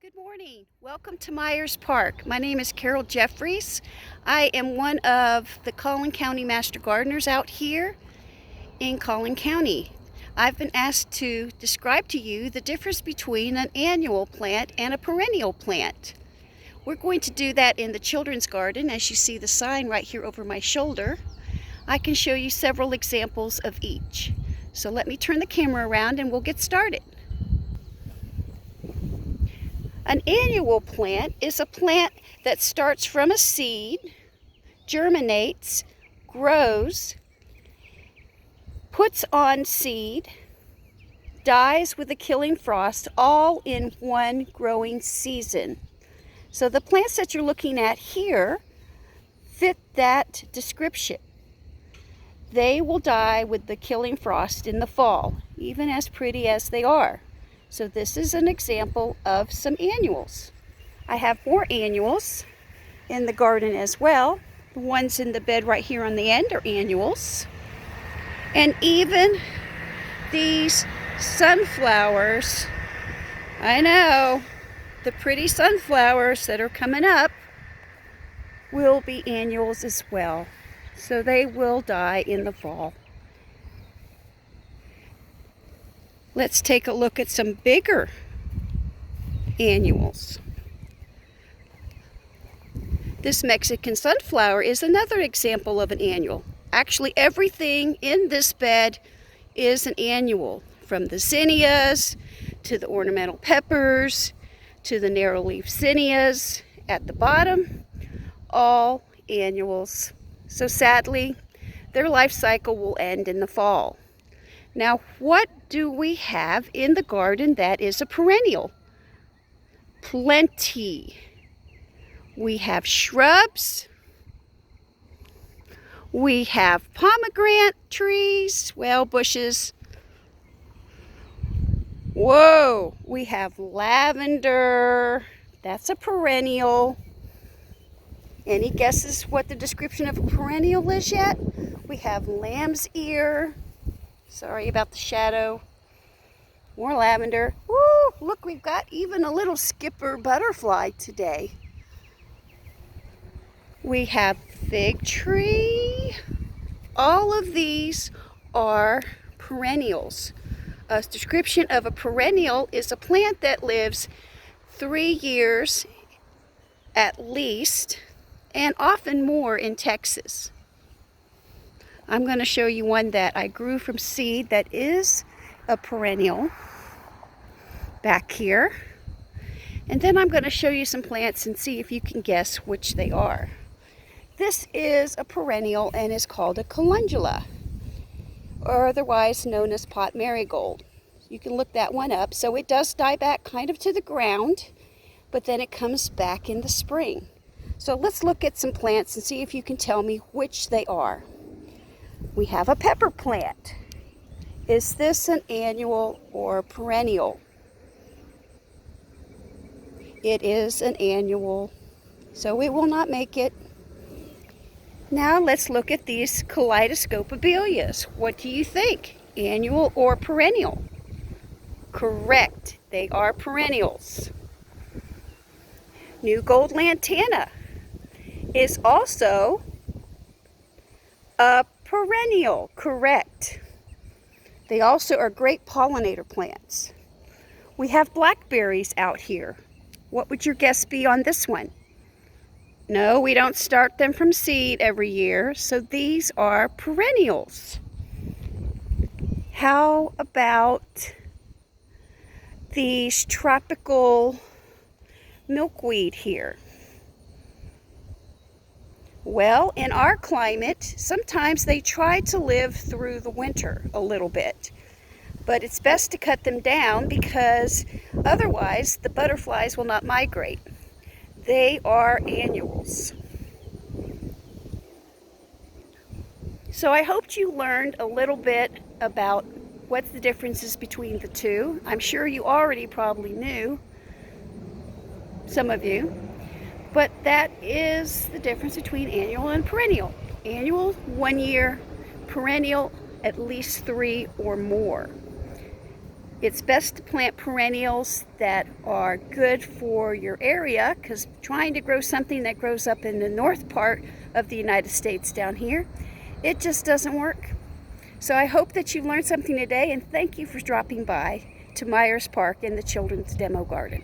Good morning. Welcome to Myers Park. My name is Carol Jeffries. I am one of the Collin County Master Gardeners out here in Collin County. I've been asked to describe to you the difference between an annual plant and a perennial plant. We're going to do that in the children's garden, as you see the sign right here over my shoulder. I can show you several examples of each. So let me turn the camera around and we'll get started. An annual plant is a plant that starts from a seed, germinates, grows, puts on seed, dies with a killing frost, all in one growing season. So the plants that you're looking at here fit that description. They will die with the killing frost in the fall, even as pretty as they are. So this is an example of some annuals. I have more annuals in the garden as well. The ones in the bed right here on the end are annuals. And even these sunflowers, I know, the pretty sunflowers that are coming up will be annuals as well. So they will die in the fall. Let's take a look at some bigger annuals. This Mexican sunflower is another example of an annual. Actually, everything in this bed is an annual, from the zinnias to the ornamental peppers to the narrow-leaf zinnias at the bottom, all annuals. So sadly, their life cycle will end in the fall. Now, what do we have in the garden that is a perennial? Plenty. We have shrubs. We have pomegranate trees, well, bushes. Whoa, we have lavender. That's a perennial. Any guesses what the description of a perennial is yet? We have lamb's ear. Sorry about the shadow. More lavender. Woo! Look, we've got even a little skipper butterfly today. We have fig tree. All of these are perennials. A description of a perennial is a plant that lives 3 years at least, and often more in Texas. I'm going to show you one that I grew from seed that is a perennial back here. And then I'm going to show you some plants and see if you can guess which they are. This is a perennial and is called a calendula, or otherwise known as pot marigold. You can look that one up. So it does die back kind of to the ground, but then it comes back in the spring. So let's look at some plants and see if you can tell me which they are. We have a pepper plant. Is this an annual or perennial? It is an annual, so it will not make it. Now let's look at these kaleidoscope abelias. What do you think? Annual or perennial? Correct, they are perennials. New gold lantana is also a perennial, correct. They also are great pollinator plants. We have blackberries out here. What would your guess be on this one? No, we don't start them from seed every year, so these are perennials. How about these tropical milkweed here? Well, in our climate, sometimes they try to live through the winter a little bit. But it's best to cut them down because otherwise the butterflies will not migrate. They are annuals. So I hoped you learned a little bit about what the differences between the two. I'm sure you already probably knew, some of you. But that is the difference between annual and perennial. Annual, 1 year. Perennial, at least 3 or more. It's best to plant perennials that are good for your area, because trying to grow something that grows up in the north part of the United States down here, it just doesn't work. So I hope that you learned something today, and thank you for dropping by to Myers Park in the Children's Demo Garden.